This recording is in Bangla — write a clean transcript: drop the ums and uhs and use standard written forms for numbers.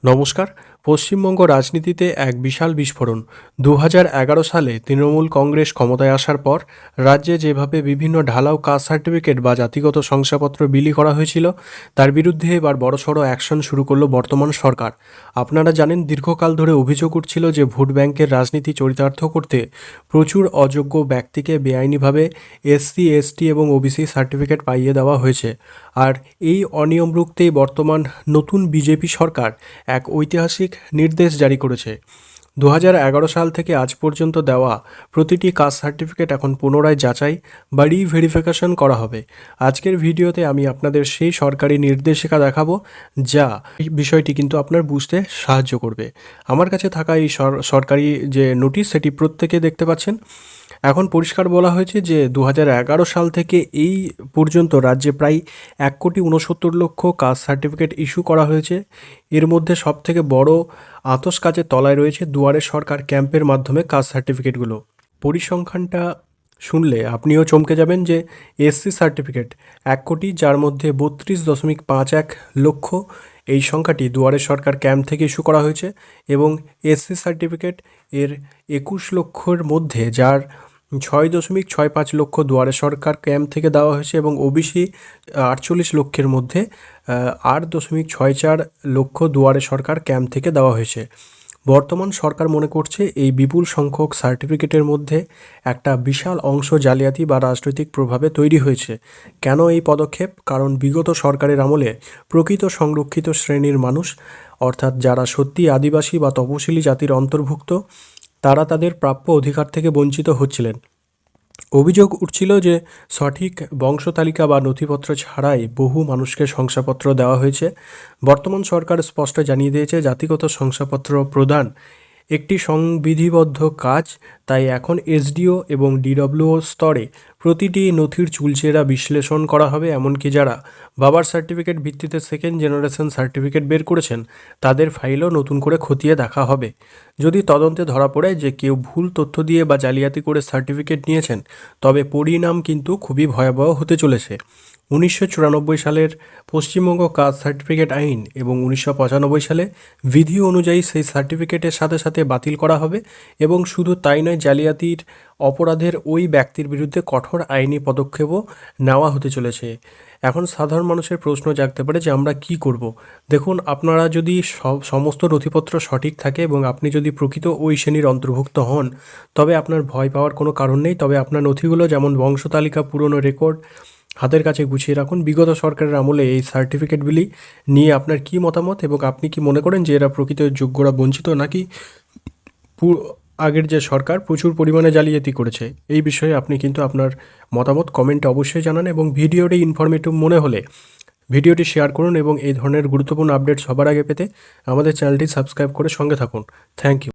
নমস্কার। পশ্চিমবঙ্গ রাজনীতিতে এক বিশাল বিস্ফোরণ। ২০১১ সালে তৃণমূল কংগ্রেস ক্ষমতায় আসার পর রাজ্যে যেভাবে বিভিন্ন ঢালাও কাস্ট সার্টিফিকেট বা জাতিগত শংসাপত্র বিলি করা হয়েছিল, তার বিরুদ্ধে এবার বড়সড় অ্যাকশন শুরু করলো বর্তমান সরকার। আপনারা জানেন, দীর্ঘকাল ধরে অভিযোগ উঠছিল যে ভোট ব্যাংকের রাজনীতি চরিতার্থ করতে প্রচুর অযোগ্য ব্যক্তিকে বেআইনিভাবে এসসি, এসটি এবং ওবিসি সার্টিফিকেট পাইয়ে দেওয়া হয়েছে। আর এই অনিয়ম রুখতেই বর্তমান নতুন বিজেপি সরকার এক ঐতিহাসিক নির্দেশ জারি করেছে। ২০১১ সাল থেকে আজ পর্যন্ত দেওয়া প্রতিটি কাস্ট সার্টিফিকেট এখন পুনরায় যাচাই বা রিভেরিফিকেশন করা হবে। আজকের ভিডিওতে আমি আপনাদের সেই সরকারি নির্দেশিকা দেখাবো, যা এই বিষয়টি কিন্তু আপনার বুঝতে সাহায্য করবে। আমার কাছে থাকা এই সরকারি যে নোটিশ, সেটি প্রত্যেকে দেখতে পাচ্ছেন। এখন পরিষ্কার বলা হয়েছে যে ২০১১ সাল থেকে এই পর্যন্ত রাজ্যে প্রায় ১,৬৯,০০,০০০ কাস্ট সার্টিফিকেট ইস্যু করা হয়েছে। এর মধ্যে সবথেকে বড় আতশকাচের তলায় রয়েছে দুয়ারে সরকার ক্যাম্পের মাধ্যমে কাস্ট সার্টিফিকেটগুলো। পরিসংখ্যানটা শুনলে আপনিও চমকে যাবেন যে এসসি সার্টিফিকেট ১ কোটি, যার মধ্যে ৩২.৫১ লক্ষ এই সংখ্যাটি দুয়ারে সরকার ক্যাম্প থেকে ইস্যু করা হয়েছে, এবং এসসি সার্টিফিকেট এর ২১ লক্ষের মধ্যে, যার ৬.৬৫ লক্ষ দুয়ারে সরকার ক্যাম্প থেকে দেওয়া হয়েছে, এবং ওবিসি ৪৮ লক্ষের মধ্যে ৮.৬৪ লক্ষ দুয়ারে সরকার ক্যাম্প থেকে দেওয়া হয়েছে। বর্তমান সরকার মনে করছে এই বিপুল সংখ্যক সার্টিফিকেটের মধ্যে একটা বিশাল অংশ জালিয়াতি বা রাজনৈতিক প্রভাবে তৈরি হয়েছে। কেন এই পদক্ষেপ? কারণ বিগত সরকারের আমলে প্রকৃত সংরক্ষিত শ্রেণীর মানুষ, অর্থাৎ যারা সত্যি আদিবাসী বা তপশিলি জাতির অন্তর্ভুক্ত, তারা তাদের প্রাপ্য অধিকার থেকে বঞ্চিত হচ্ছিলেন। অভিযোগ উঠছিল যে সঠিক বংশতালিকা বা নথিপত্র ছাড়াই বহু মানুষকে শংসাপত্র দেওয়া হয়েছে। বর্তমান সরকার স্পষ্ট জানিয়ে দিয়েছে, জাতিগত শংসাপত্র প্রদান একটি সংবিধিবদ্ধ কাজ, তাই এখন এসডিও এবং ডিডব্লিউও স্তরে প্রতিটি নথির চুলচেরা বিশ্লেষণ করা হবে। এমনকি যারা বাবার সার্টিফিকেট ভিত্তিতে সেকেন্ড জেনারেশন সার্টিফিকেট বের করেছেন, তাদের ফাইলও নতুন করে খতিয়ে দেখা হবে। যদি তদন্তে ধরা পড়ে যে কেউ ভুল তথ্য দিয়ে বা জালিয়াতি করে সার্টিফিকেট নিয়েছেন, তবে পরিণাম কিন্তু খুবই ভয়াবহ হতে চলেছে। ১৯৯৪ সালের পশ্চিমবঙ্গ কাস্ট সার্টিফিকেট আইন এবং ১৯৯৫ সালে বিধি অনুযায়ী সেই সার্টিফিকেটের সাথে সাথে বাতিল করা হবে, এবং শুধু তাই নয়, জালিয়াতির অপরাধের ওই ব্যক্তির বিরুদ্ধে কঠোর আইনি পদক্ষেপও নেওয়া হতে চলেছে। এখন সাধারণ মানুষের প্রশ্ন জাগতে পারে যে আমরা কি করব। দেখুন, আপনারা যদি সমস্ত নথিপত্র সঠিক থাকে এবং আপনি যদি প্রকৃত ওই শ্রেণীর অন্তর্ভুক্ত হন, তবে আপনার ভয় পাওয়ার কোনো কারণ নেই। তবে আপনার নথিগুলো, যেমন বংশতালিকা, পুরনো রেকর্ড হাতের কাছে গুছিয়ে রাখুন। বিগত সরকারের আমলে এই সার্টিফিকেটগুলি নিয়ে আপনার কি মতামত, এবং আপনি কি মনে করেন যে এরা প্রকৃত যোগ্যরা বঞ্চিত, নাকি আগের যে সরকার প্রচুর পরিমাণে জালিয়াতি করেছে? এই বিষয়ে আপনি কিন্তু আপনার মতামত কমেন্টে অবশ্যই জানান, এবং ভিডিওটি ইনফরমেটিভ মনে হলে ভিডিওটি শেয়ার করুন, এবং এই ধরনের গুরুত্বপূর্ণ আপডেট সবার আগে পেতে আমাদের চ্যানেলটি সাবস্ক্রাইব করে সঙ্গে থাকুন। Thank you.